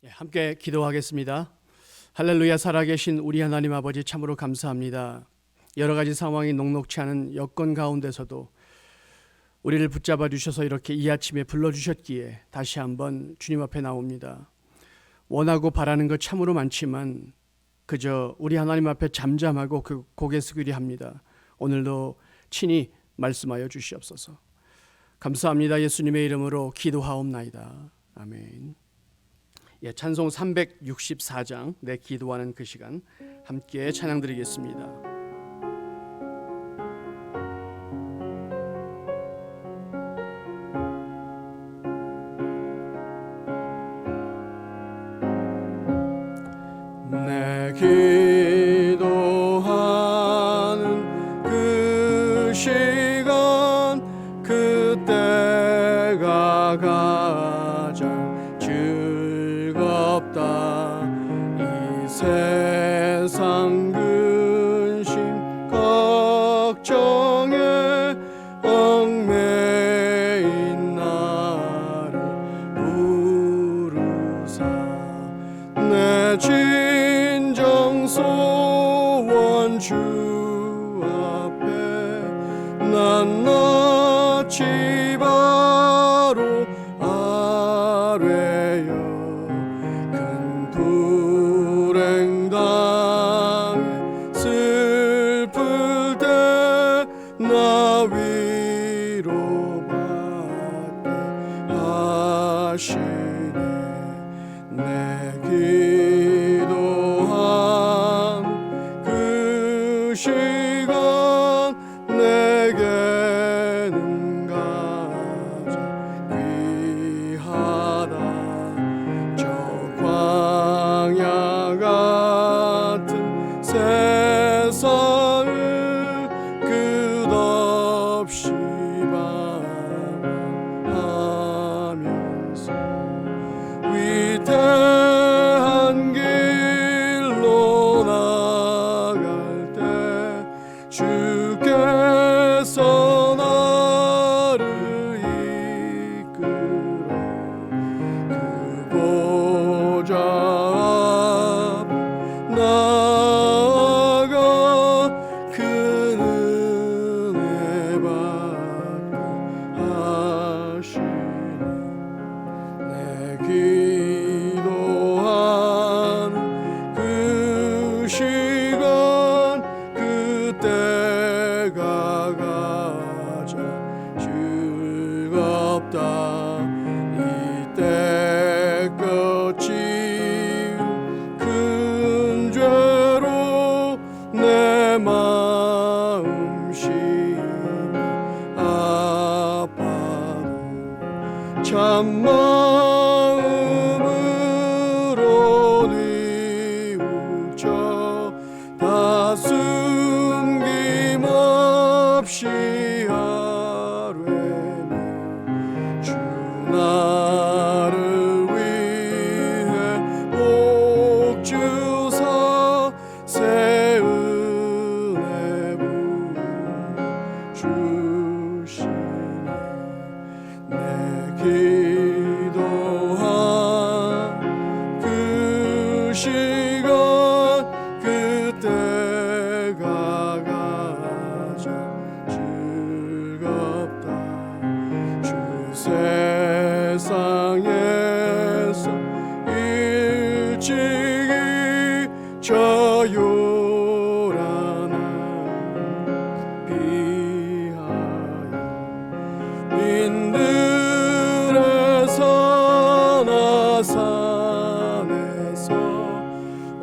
함께 기도하겠습니다. 할렐루야. 살아계신 우리 하나님 아버지 참으로 감사합니다. 여러 가지 상황이 녹록치 않은 여건 가운데서도 우리를 붙잡아 주셔서 이렇게 이 아침에 불러주셨기에 다시 한번 주님 앞에 나옵니다. 원하고 바라는 것 참으로 많지만 그저 우리 하나님 앞에 잠잠하고 그 고개 숙이려 합니다. 오늘도 친히 말씀하여 주시옵소서. 감사합니다. 예수님의 이름으로 기도하옵나이다. 아멘. 찬송 364장 내 기도하는 그 시간 함께 찬양 드리겠습니다. 내 기도하는 그 시간 그때가 가장 즐겁다. 이 세상 근심 걱정에 얽매인 나를 부르사 내 진정 소원 주 앞에 난 낯이 바로 아뢰어 큰 불행 당해 슬플 때 나 위로받게 하시네. 내 기도한 그 시간 내게는 가장 귀하다. 저 광야 같은 세상을 끝없이 바라면서 위대한 길로 나갈 때 주께서 나를 이끌어 그 보좌 앞 나아가 그 은혜 받게 하시네. 내 기도하는 그 시간 그때가 가장 즐겁다. 이때 끝이 큰 죄로 내 마음 심히 아파도 참 마음으로 뉘우쳐 다 숨김없이 아뢰며 주 나를 위해 복 주사 새 은혜 부어주시네. 내 기도한 그 시간 그때가 가장 즐겁다. 주 세상에서 일찍이 저 요란한 비하여 민들에서 나 산에서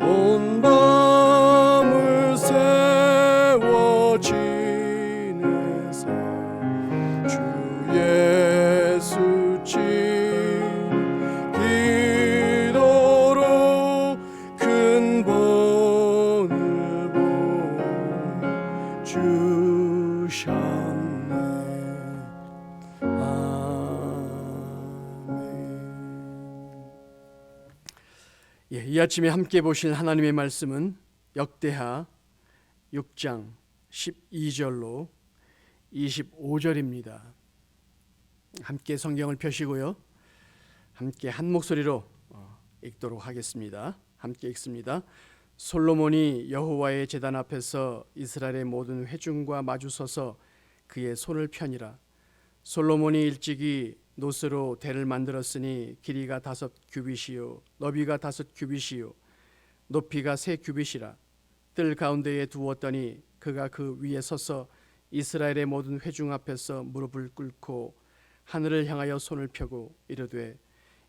온 밤을 세워 지내사 주 예수 친 기도로 큰 본을 보여주셨네. 이 아침에 함께 보실 하나님의 말씀은 역대하 6장 12절로 25절입니다. 함께 성경을 펴시고요. 함께 한 목소리로 읽도록 하겠습니다. 함께 읽습니다. 솔로몬이 여호와의 제단 앞에서 이스라엘의 모든 회중과 마주서서 그의 손을 펴니라. 솔로몬이 일찍이 노스로 대를 만들었으니 길이가 5규빗이요 너비가 5규빗이요 높이가 3규빗이라. 뜰 가운데에 두었더니 그가 그 위에 서서 이스라엘의 모든 회중 앞에서 무릎을 꿇고 하늘을 향하여 손을 펴고 이르되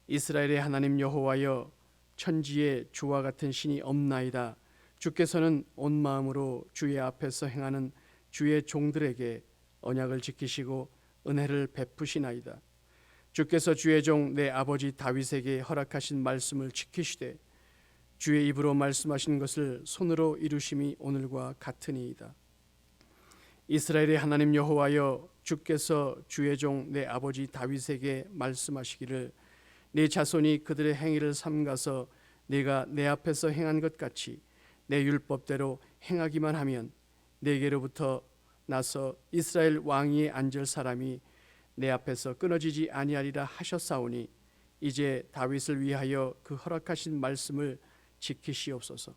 이스라엘의 하나님 여호와여, 천지에 주와 같은 신이 없나이다. 주께서는 온 마음으로 주의 앞에서 행하는 주의 종들에게 언약을 지키시고 은혜를 베푸시나이다. 주께서 주의 종 내 아버지 다윗에게 허락하신 말씀을 지키시되 주의 입으로 말씀하신 것을 손으로 이루심이 오늘과 같으니이다. 이스라엘의 하나님 여호와여, 주께서 주의 종 내 아버지 다윗에게 말씀하시기를 네 자손이 그들의 행위를 삼가서 네가 내 앞에서 행한 것 같이 내 율법대로 행하기만 하면 네게로부터 나서 이스라엘 왕위에 앉을 사람이 내 앞에서 끊어지지 아니하리라 하셨사오니 이제 다윗을 위하여 그 허락하신 말씀을 지키시옵소서.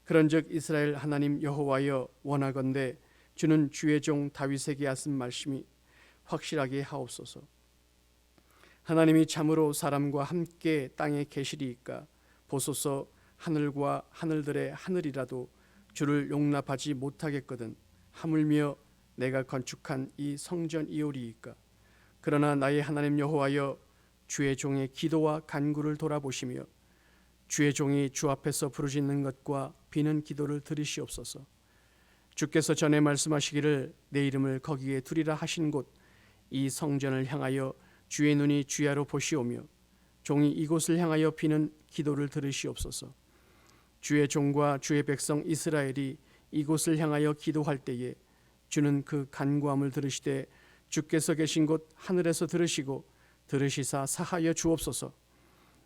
그런즉 이스라엘 하나님 여호와여, 원하건대 주는 주의 종 다윗에게 하신 말씀이 확실하게 하옵소서. 하나님이 참으로 사람과 함께 땅에 계시리이까 보소서. 하늘과 하늘들의 하늘이라도 주를 용납하지 못하겠거든 하물며 내가 건축한 이 성전이오리이까. 그러나 나의 하나님 여호와여, 주의 종의 기도와 간구를 돌아보시며 주의 종이 주 앞에서 부르짖는 것과 비는 기도를 들으시옵소서. 주께서 전에 말씀하시기를 내 이름을 거기에 두리라 하신 곳 이 성전을 향하여 주의 눈이 주야로 보시오며 종이 이곳을 향하여 비는 기도를 들으시옵소서. 주의 종과 주의 백성 이스라엘이 이곳을 향하여 기도할 때에 주는 그 간구함을 들으시되 주께서 계신 곳 하늘에서 들으시고 들으시사 사하여 주옵소서.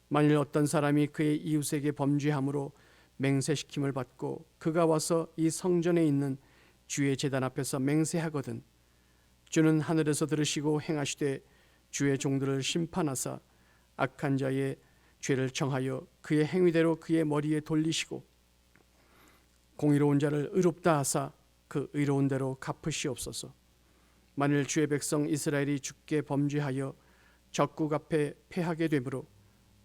만일 어떤 사람이 그의 이웃에게 범죄함으로 맹세시킴을 받고 그가 와서 이 성전에 있는 주의 제단 앞에서 맹세하거든 주는 하늘에서 들으시고 행하시되 주의 종들을 심판하사 악한 자의 죄를 정하여 그의 행위대로 그의 머리에 돌리시고 공의로운 자를 의롭다 하사 그 의로운 대로 갚으시옵소서. 만일 주의 백성 이스라엘이 주께 범죄하여 적국 앞에 패하게 되므로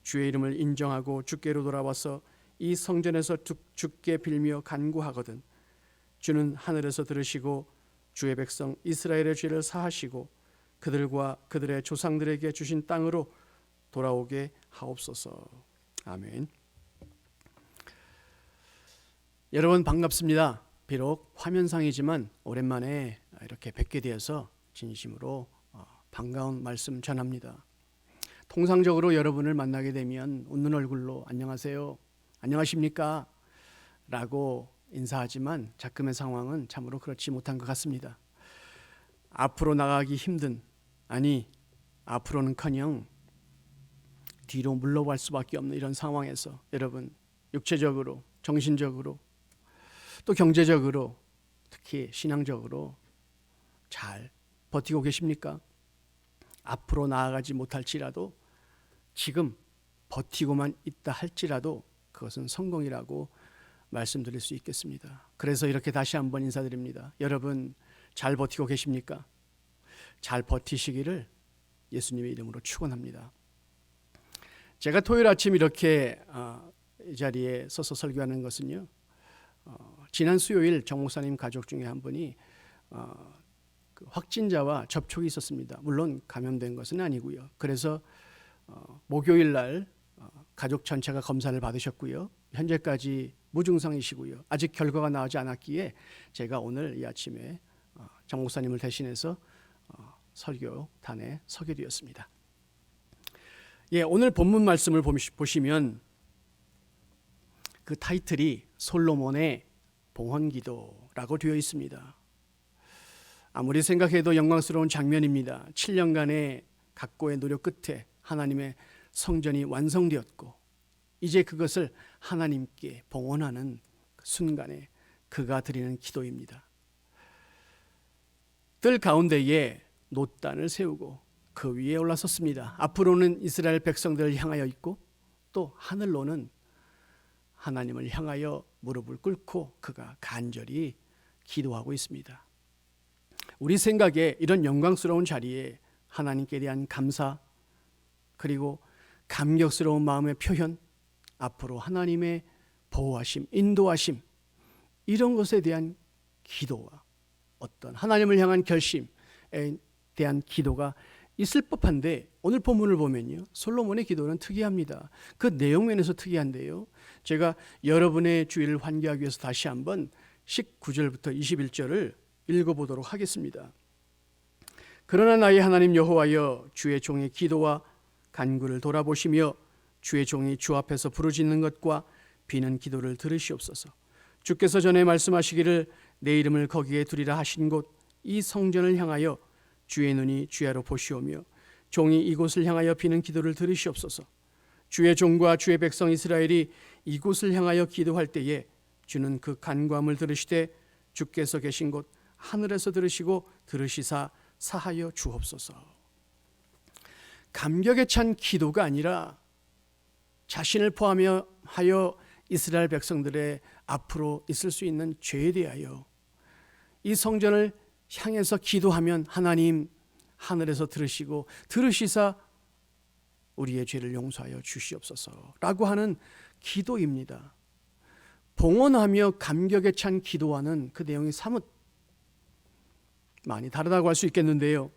주의 이름을 인정하고 주께로 돌아와서 이 성전에서 주께 빌며 간구하거든 주는 하늘에서 들으시고 주의 백성 이스라엘의 죄를 사하시고 그들과 그들의 조상들에게 주신 땅으로 돌아오게 하옵소서. 아멘. 여러분 반갑습니다. 비록 화면상이지만 오랜만에 이렇게 뵙게 되어서 진심으로 반가운 말씀 전합니다. 통상적으로 여러분을 만나게 되면 웃는 얼굴로 안녕하세요, 안녕하십니까? 라고 인사하지만 작금의 상황은 참으로 그렇지 못한 것 같습니다. 앞으로 나가기 힘든, 아니 앞으로는커녕 뒤로 물러갈 수밖에 없는 이런 상황에서 여러분 육체적으로, 정신적으로, 또 경제적으로, 특히 신앙적으로 잘 버티고 계십니까? 앞으로 나아가지 못할지라도 지금 버티고만 있다 할지라도 그것은 성공이라고 말씀드릴 수 있겠습니다. 그래서 이렇게 다시 한번 인사드립니다. 여러분 잘 버티고 계십니까? 잘 버티시기를 예수님의 이름으로 축원합니다. 제가 토요일 아침 이렇게 이 자리에 서서 설교하는 것은요, 지난 수요일 정 목사님 가족 중에 한 분이 그 확진자와 접촉이 있었습니다. 물론 감염된 것은 아니고요. 그래서 목요일 날 가족 전체가 검사를 받으셨고요. 현재까지 무증상이시고요. 아직 결과가 나오지 않았기에 제가 오늘 이 아침에 정 목사님을 대신해서 설교단에 서게 되었습니다. 오늘 본문 말씀을 보시면 그 타이틀이 솔로몬의 봉헌기도라고 되어 있습니다. 아무리 생각해도 영광스러운 장면입니다. 7년간의 각고의 노력 끝에 하나님의 성전이 완성되었고 이제 그것을 하나님께 봉헌하는 순간에 그가 드리는 기도입니다. 뜰 가운데에 놋단을 세우고 그 위에 올라섰습니다. 앞으로는 이스라엘 백성들을 향하여 있고 또 하늘로는 하나님을 향하여 무릎을 꿇고 그가 간절히 기도하고 있습니다. 우리 생각에 이런 영광스러운 자리에 하나님께 대한 감사 그리고 감격스러운 마음의 표현, 앞으로 하나님의 보호하심, 인도하심, 이런 것에 대한 기도와 어떤 하나님을 향한 결심에 대한 기도가 있을 법한데, 오늘 본문을 보면요, 솔로몬의 기도는 특이합니다. 그 내용 면에서 특이한데요, 제가 여러분의 주의를 환기하기 위해서 다시 한번 19절부터 21절을 읽어보도록 하겠습니다. 그러나 나의 하나님 여호와여, 주의 종의 기도와 간구를 돌아보시며 주의 종이 주 앞에서 부르짖는 것과 비는 기도를 들으시옵소서. 주께서 전에 말씀하시기를 내 이름을 거기에 두리라 하신 곳 이 성전을 향하여 주의 눈이 주야로 보시오며 종이 이곳을 향하여 비는 기도를 들으시옵소서. 주의 종과 주의 백성 이스라엘이 이곳을 향하여 기도할 때에 주는 그 간구함을 들으시되 주께서 계신 곳 하늘에서 들으시고 들으시사 사하여 주옵소서. 감격에 찬 기도가 아니라 자신을 포함하여 이스라엘 백성들의 앞으로 있을 수 있는 죄에 대하여 이 성전을 향해서 기도하면 하나님 하늘에서 들으시고 들으시사 우리의 죄를 용서하여 주시옵소서라고 하는 기도입니다. 봉헌하며 감격에 찬 기도와는 그 내용이 사뭇 많이 다르다고 할 수 있겠는데요,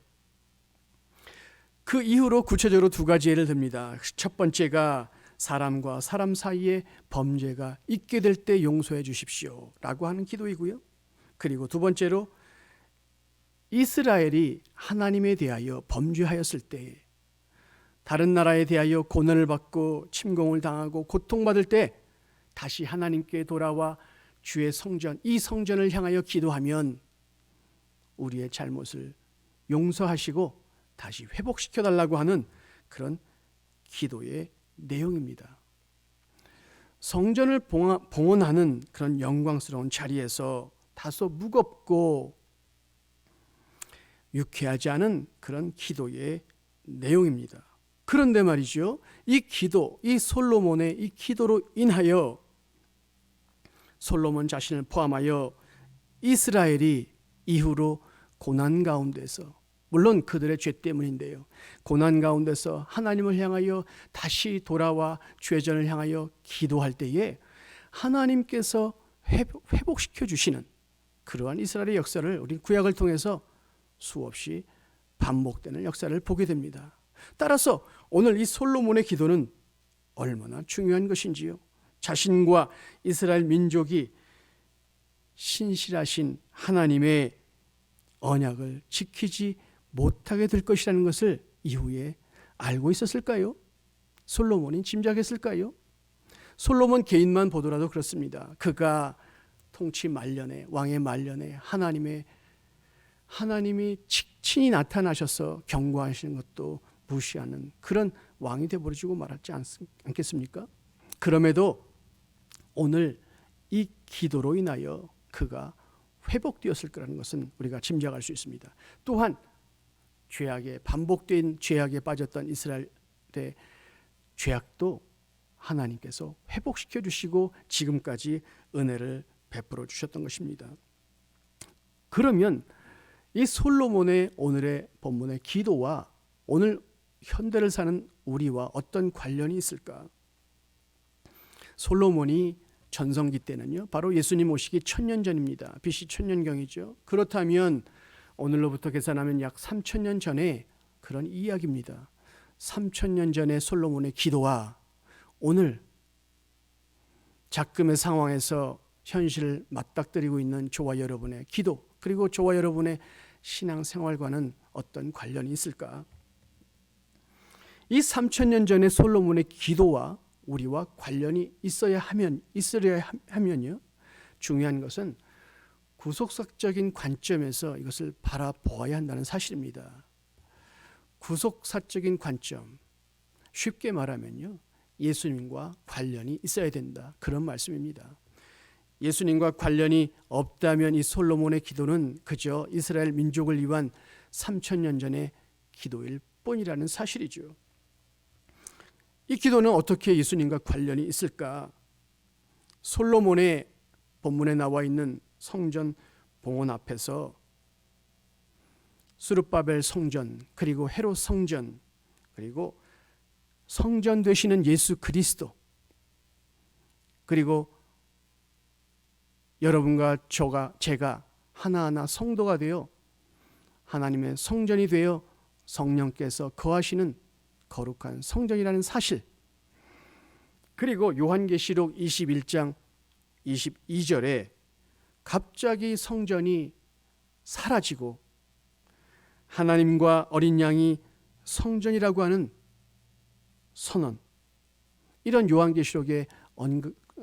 그 이후로 구체적으로 두 가지 예를 듭니다. 첫 번째가 사람과 사람 사이에 범죄가 있게 될 때 용서해 주십시오 라고 하는 기도이고요, 그리고 두 번째로 이스라엘이 하나님에 대하여 범죄하였을 때, 다른 나라에 대하여 고난을 받고 침공을 당하고 고통받을 때 다시 하나님께 돌아와 주의 성전, 이 성전을 향하여 기도하면 우리의 잘못을 용서하시고 다시 회복시켜 달라고 하는 그런 기도의 내용입니다. 성전을 봉헌하는 그런 영광스러운 자리에서 다소 무겁고 유쾌하지 않은 그런 기도의 내용입니다. 그런데 말이죠, 이 기도, 이 솔로몬의 이 기도로 인하여 솔로몬 자신을 포함하여 이스라엘이 이후로 고난 가운데서, 물론 그들의 죄 때문인데요, 고난 가운데서 하나님을 향하여 다시 돌아와 죄전을 향하여 기도할 때에 하나님께서 회복시켜 주시는 그러한 이스라엘의 역사를 우리 구약을 통해서 수없이 반복되는 역사를 보게 됩니다. 따라서 오늘 이 솔로몬의 기도는 얼마나 중요한 것인지요, 자신과 이스라엘 민족이 신실하신 하나님의 언약을 지키지 못하게 될 것이라는 것을 이후에 알고 있었을까요? 솔로몬이 짐작했을까요? 솔로몬 개인만 보더라도 그렇습니다. 그가 통치 말년에, 왕의 말년에 하나님이 친히 나타나셔서 경고하시는 것도 무시하는 그런 왕이 되어버리고 말하지 않겠습니까? 그럼에도 오늘 이 기도로 인하여 그가 회복되었을 거라는 것은 우리가 짐작할 수 있습니다. 또한 반복된 죄악에 빠졌던 이스라엘의 죄악도 하나님께서 회복시켜 주시고 지금까지 은혜를 베풀어 주셨던 것입니다. 그러면 이 솔로몬의 오늘의 본문의 기도와 오늘 현대를 사는 우리와 어떤 관련이 있을까? 솔로몬이 전성기 때는요, 바로 예수님 오시기 1000년 전입니다. BC 1000년경이죠. 그렇다면 오늘로부터 계산하면 약 3000년 전에 그런 이야기입니다. 3000년 전의 솔로몬의 기도와 오늘 작금의 상황에서 현실을 맞닥뜨리고 있는 저와 여러분의 기도, 그리고 저와 여러분의 신앙생활과는 어떤 관련이 있을까? 이 3000년 전의 솔로몬의 기도와 우리와 관련이 있어야 하면요, 중요한 것은 구속사적인 관점에서 이것을 바라보아야 한다는 사실입니다. 구속사적인 관점, 쉽게 말하면요, 예수님과 관련이 있어야 된다, 그런 말씀입니다. 예수님과 관련이 없다면 이 솔로몬의 기도는 그저 이스라엘 민족을 위한 3000년 전의 기도일 뿐이라는 사실이죠. 이 기도는 어떻게 예수님과 관련이 있을까? 솔로몬의 본문에 나와 있는 성전 봉헌 앞에서 스룹바벨 성전, 그리고 헤롯 성전, 그리고 성전 되시는 예수 그리스도, 그리고 여러분과 제가 하나하나 성도가 되어 하나님의 성전이 되어 성령께서 거하시는 거룩한 성전이라는 사실, 그리고 요한계시록 21장 22절에 갑자기 성전이 사라지고 하나님과 어린 양이 성전이라고 하는 선언, 이런 요한계시록의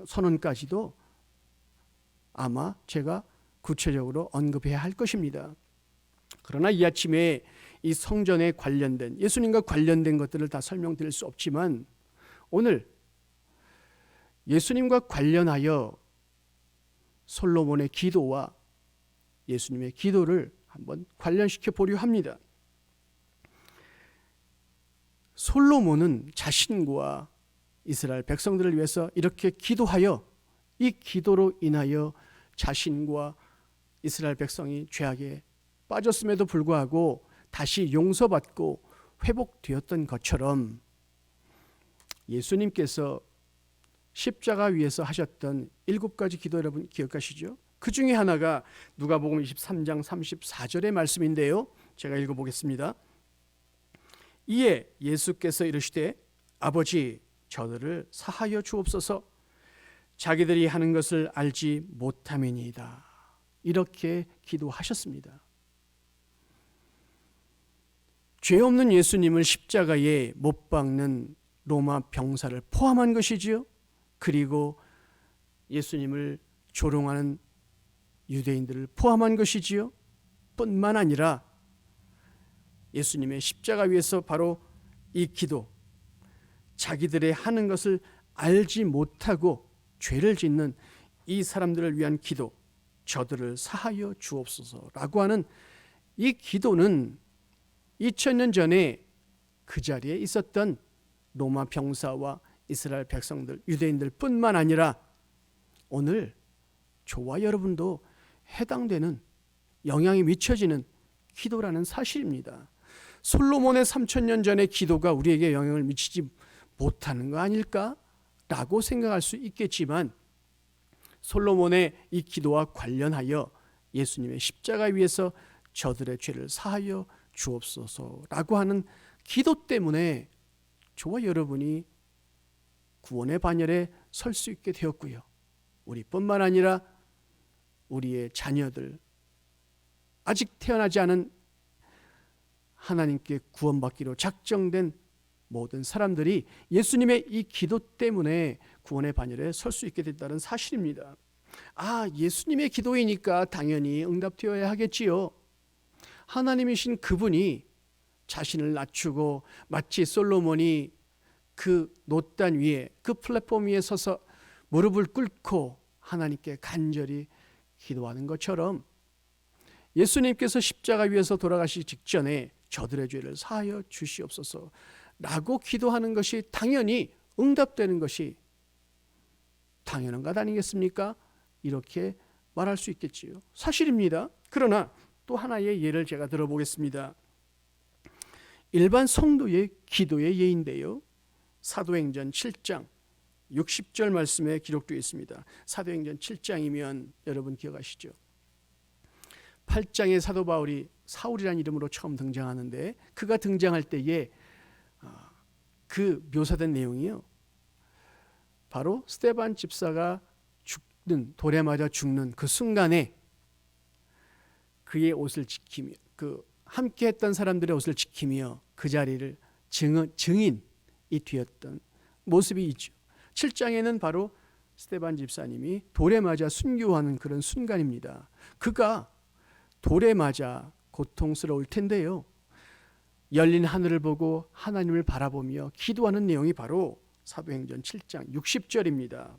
선언까지도 아마 제가 구체적으로 언급해야 할 것입니다. 그러나 이 아침에 이 성전에 관련된, 예수님과 관련된 것들을 다 설명드릴 수 없지만 오늘 예수님과 관련하여 솔로몬의 기도와 예수님의 기도를 한번 관련시켜 보려 합니다. 솔로몬은 자신과 이스라엘 백성들을 위해서 이렇게 기도하여 이 기도로 인하여 자신과 이스라엘 백성이 죄악에 빠졌음에도 불구하고 다시 용서받고 회복되었던 것처럼 예수님께서 십자가 위에서 하셨던 7가지 기도, 여러분 기억하시죠? 그 중에 하나가 누가복음 23장 34절의 말씀인데요, 제가 읽어보겠습니다. 이에 예수께서 이르시되 아버지, 저들을 사하여 주옵소서, 자기들이 하는 것을 알지 못함이니이다. 이렇게 기도하셨습니다. 죄 없는 예수님을 십자가에 못 박는 로마 병사를 포함한 것이지요. 그리고 예수님을 조롱하는 유대인들을 포함한 것이지요. 뿐만 아니라 예수님의 십자가 위에서 바로 이 기도, 자기들의 하는 것을 알지 못하고 죄를 짓는 이 사람들을 위한 기도, 저들을 사하여 주옵소서라고 하는 이 기도는 2000년 전에 그 자리에 있었던 로마 병사와 이스라엘 백성들, 유대인들 뿐만 아니라 오늘 저와 여러분도 해당되는, 영향이 미쳐지는 기도라는 사실입니다. 솔로몬의 3000년 전의 기도가 우리에게 영향을 미치지 못하는 거 아닐까라고 생각할 수 있겠지만, 솔로몬의 이 기도와 관련하여 예수님의 십자가 위에서 저들의 죄를 사하여 주옵소서라고 하는 기도 때문에 저와 여러분이 구원의 반열에 설 수 있게 되었고요, 우리뿐만 아니라 우리의 자녀들, 아직 태어나지 않은 하나님께 구원받기로 작정된 모든 사람들이 예수님의 이 기도 때문에 구원의 반열에 설 수 있게 됐다는 사실입니다. 예수님의 기도이니까 당연히 응답되어야 하겠지요. 하나님이신 그분이 자신을 낮추고 마치 솔로몬이 그 놋단 위에, 그 플랫폼 위에 서서 무릎을 꿇고 하나님께 간절히 기도하는 것처럼 예수님께서 십자가 위에서 돌아가시기 직전에 저들의 죄를 사하여 주시옵소서 라고 기도하는 것이 당연히 응답되는 것이 당연한 것 아니겠습니까? 이렇게 말할 수 있겠지요. 사실입니다. 그러나 또 하나의 예를 제가 들어보겠습니다. 일반 성도의 기도의 예인데요, 사도행전 7장 60절 말씀에 기록되어 있습니다. 사도행전 7장이면 여러분 기억하시죠? 8장에 사도 바울이 사울이라는 이름으로 처음 등장하는데, 그가 등장할 때에 그 묘사된 내용이요, 바로 스데반 집사가 죽는, 돌에 맞아 죽는 그 순간에 그의 옷을 지키며, 그 함께 했던 사람들의 옷을 지키며 그 자리를 증인이 되었던 모습이 있죠. 7장에는 바로 스데반 집사님이 돌에 맞아 순교하는 그런 순간입니다. 그가 돌에 맞아 고통스러울 텐데요, 열린 하늘을 보고 하나님을 바라보며 기도하는 내용이 바로 사도행전 7장 60절입니다.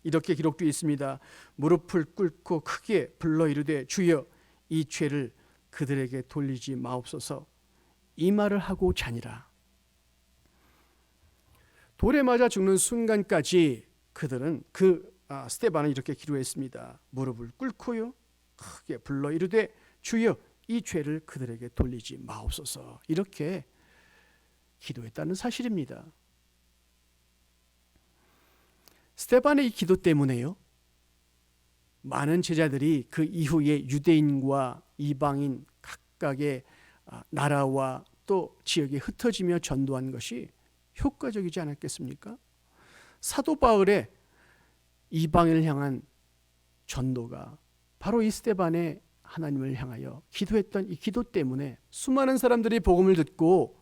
이렇게 기록되어 있습니다. 무릎을 꿇고 크게 불러 이르되 주여 이 죄를 그들에게 돌리지 마옵소서, 이 말을 하고 자니라. 돌에 맞아 죽는 순간까지 그들은 스데반은 이렇게 기도했습니다. 무릎을 꿇고요 크게 불러 이르되 주여 이 죄를 그들에게 돌리지 마옵소서. 이렇게 기도했다는 사실입니다. 스데반의 이 기도 때문에요 많은 제자들이 그 이후에 유대인과 이방인 각각의 나라와 또 지역에 흩어지며 전도한 것이 효과적이지 않았겠습니까? 사도 바울의 이방인을 향한 전도가 바로 이 스데반의 하나님을 향하여 기도했던 이 기도 때문에 수많은 사람들이 복음을 듣고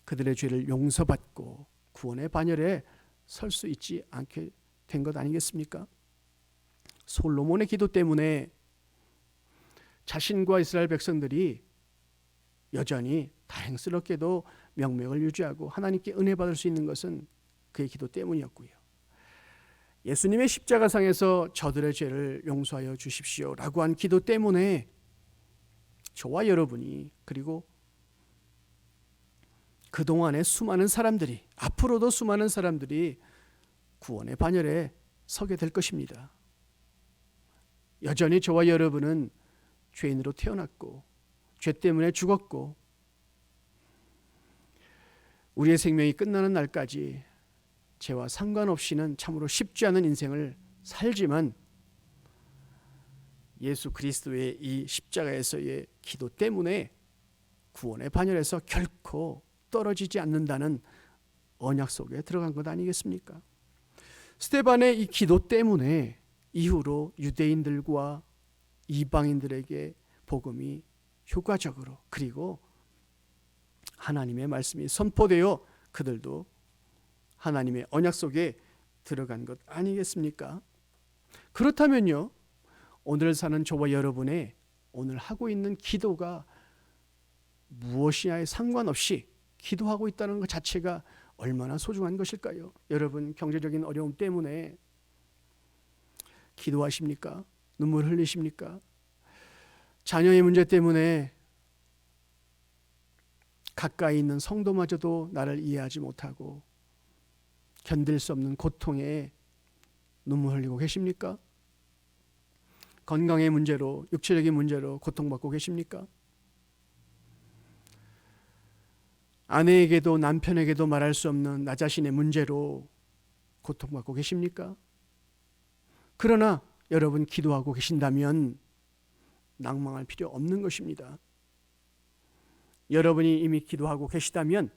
그들의 죄를 용서받고 구원의 반열에 설 수 있지 않게 된 것 아니겠습니까? 솔로몬의 기도 때문에 자신과 이스라엘 백성들이 여전히 다행스럽게도 명맥을 유지하고 하나님께 은혜 받을 수 있는 것은 그의 기도 때문이었고요. 예수님의 십자가상에서 저들의 죄를 용서하여 주십시오 라고 한 기도 때문에 저와 여러분이 그리고 그동안의 수많은 사람들이 앞으로도 수많은 사람들이 구원의 반열에 서게 될 것입니다. 여전히 저와 여러분은 죄인으로 태어났고 죄 때문에 죽었고 우리의 생명이 끝나는 날까지 죄와 상관없이는 참으로 쉽지 않은 인생을 살지만 예수 그리스도의 이 십자가에서의 기도 때문에 구원의 반열에서 결코 떨어지지 않는다는 언약 속에 들어간 것 아니겠습니까? 스데반의 이 기도 때문에 이후로 유대인들과 이방인들에게 복음이 효과적으로 그리고 하나님의 말씀이 선포되어 그들도 하나님의 언약 속에 들어간 것 아니겠습니까? 그렇다면요 오늘 사는 저와 여러분의 오늘 하고 있는 기도가 무엇이냐에 상관없이 기도하고 있다는 것 자체가 얼마나 소중한 것일까요? 여러분 경제적인 어려움 때문에 기도하십니까? 눈물 흘리십니까? 자녀의 문제 때문에 가까이 있는 성도마저도 나를 이해하지 못하고 견딜 수 없는 고통에 눈물 흘리고 계십니까? 건강의 문제로 육체적인 문제로 고통받고 계십니까? 아내에게도 남편에게도 말할 수 없는 나 자신의 문제로 고통받고 계십니까? 그러나 여러분 기도하고 계신다면 낭망할 필요 없는 것입니다. 여러분이 이미 기도하고 계시다면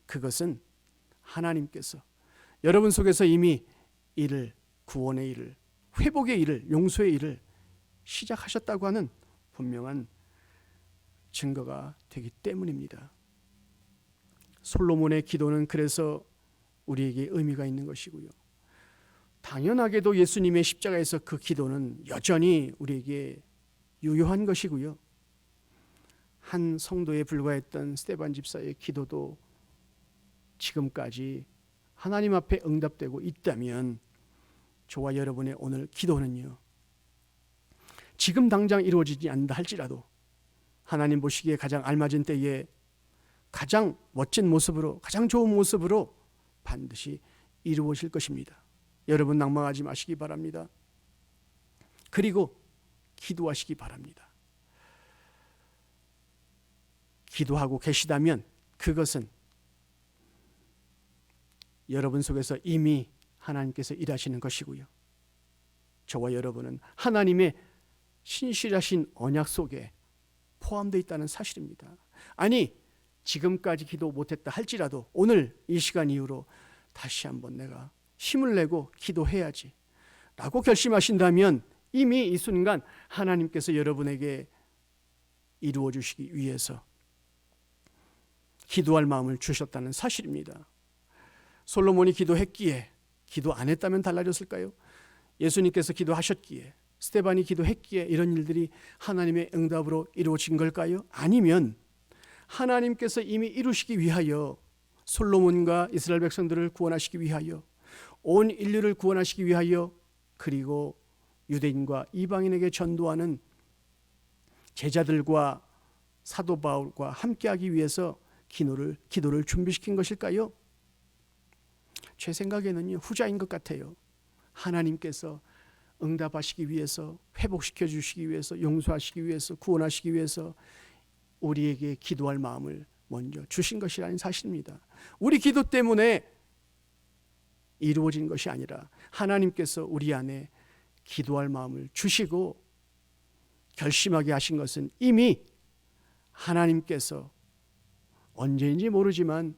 그것은 하나님께서 여러분 속에서 이미 일을 구원의 일을 회복의 일을 용서의 일을 시작하셨다고 하는 분명한 증거가 되기 때문입니다. 솔로몬의 기도는 그래서 우리에게 의미가 있는 것이고요. 당연하게도 예수님의 십자가에서 그 기도는 여전히 우리에게 유효한 것이고요. 한 성도에 불과했던 스데반 집사의 기도도 지금까지 하나님 앞에 응답되고 있다면 저와 여러분의 오늘 기도는요. 지금 당장 이루어지지 않는다 할지라도 하나님 보시기에 가장 알맞은 때에 가장 멋진 모습으로 가장 좋은 모습으로 반드시 이루어질 것입니다. 여러분 낭망하지 마시기 바랍니다. 그리고 기도하시기 바랍니다. 기도하고 계시다면 그것은 여러분 속에서 이미 하나님께서 일하시는 것이고요. 저와 여러분은 하나님의 신실하신 언약 속에 포함되어 있다는 사실입니다. 아니 지금까지 기도 못했다 할지라도 오늘 이 시간 이후로 다시 한번 내가 힘을 내고 기도해야지 라고 결심하신다면 이미 이 순간 하나님께서 여러분에게 이루어 주시기 위해서 기도할 마음을 주셨다는 사실입니다. 솔로몬이 기도했기에 기도 안 했다면 달라졌을까요? 예수님께서 기도하셨기에 스데반이 기도했기에 이런 일들이 하나님의 응답으로 이루어진 걸까요? 아니면 하나님께서 이미 이루시기 위하여 솔로몬과 이스라엘 백성들을 구원하시기 위하여 온 인류를 구원하시기 위하여 그리고 유대인과 이방인에게 전도하는 제자들과 사도 바울과 함께하기 위해서 기도를 준비시킨 것일까요? 제 생각에는요, 후자인 것 같아요. 하나님께서 응답하시기 위해서, 회복시켜 주시기 위해서, 용서하시기 위해서, 구원하시기 위해서 우리에게 기도할 마음을 먼저 주신 것이라는 사실입니다. 우리 기도 때문에 이루어진 것이 아니라 하나님께서 우리 안에 기도할 마음을 주시고 결심하게 하신 것은 이미 하나님께서 언제인지 모르지만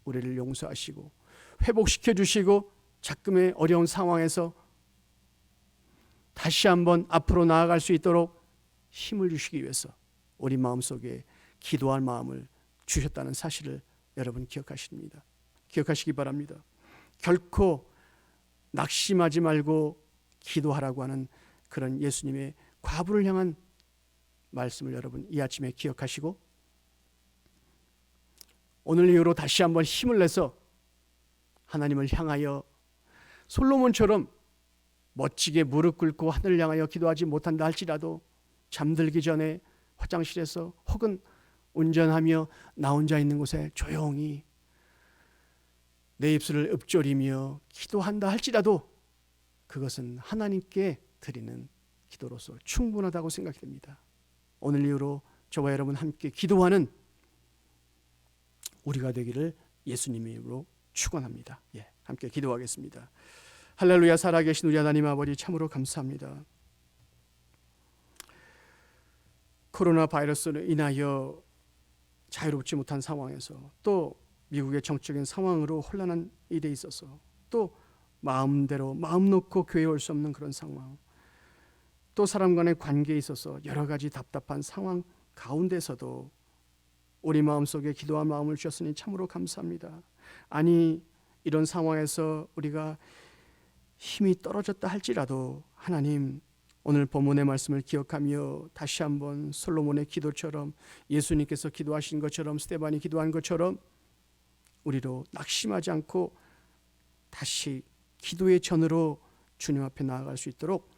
우리를 용서하시고 회복시켜 주시고 자금의 어려운 상황에서 다시 한번 앞으로 나아갈 수 있도록 힘을 주시기 위해서 우리 마음속에 기도할 마음을 주셨다는 사실을 여러분 기억하시기 바랍니다. 결코 낙심하지 말고 기도하라고 하는 그런 예수님의 과부를 향한 말씀을 여러분 이 아침에 기억하시고 오늘 이후로 다시 한번 힘을 내서 하나님을 향하여 솔로몬처럼 멋지게 무릎 꿇고 하늘을 향하여 기도하지 못한다 할지라도 잠들기 전에 화장실에서 혹은 운전하며 나 혼자 있는 곳에 조용히 내 입술을 읊조리며 기도한다 할지라도 그것은 하나님께 드리는 기도로서 충분하다고 생각이 됩니다. 오늘 이후로 저와 여러분 함께 기도하는 우리가 되기를 예수님의 이름으로 축원합니다. 함께 기도하겠습니다. 할렐루야. 살아계신 우리 하나님 아버지 참으로 감사합니다. 코로나 바이러스로 인하여 자유롭지 못한 상황에서 또 미국의 정적인 상황으로 혼란한 일에 있어서 또 마음대로 마음 놓고 교회에 올 수 없는 그런 상황, 또 사람 간의 관계에 있어서 여러 가지 답답한 상황 가운데서도 우리 마음속에 기도할 마음을 주셨으니 참으로 감사합니다. 아니 이런 상황에서 우리가 힘이 떨어졌다 할지라도 하나님 오늘 본문의 말씀을 기억하며 다시 한번 솔로몬의 기도처럼 예수님께서 기도하신 것처럼 스데반이 기도한 것처럼 우리로 낙심하지 않고 다시 기도의 전으로 주님 앞에 나아갈 수 있도록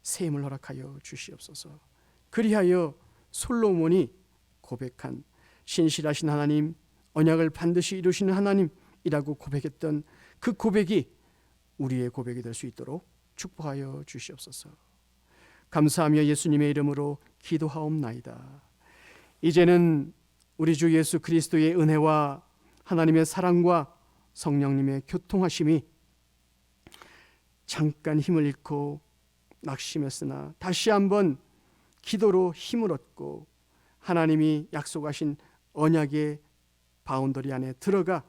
새 힘을 허락하여 주시옵소서. 그리하여 솔로몬이 고백한 신실하신 하나님, 언약을 반드시 이루시는 하나님이라고 고백했던 그 고백이 우리의 고백이 될 수 있도록 축복하여 주시옵소서. 감사하며 예수님의 이름으로 기도하옵나이다. 이제는 우리 주 예수 그리스도의 은혜와 하나님의 사랑과 성령님의 교통하심이 잠깐 힘을 잃고 낙심했으나 다시 한번 기도로 힘을 얻고 하나님이 약속하신 언약의 바운더리 안에 들어가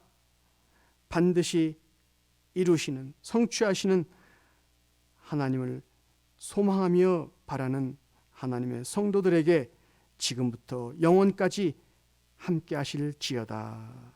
반드시 이루시는 성취하시는 하나님을 소망하며 바라는 하나님의 성도들에게 지금부터 영원까지 함께 하실지어다.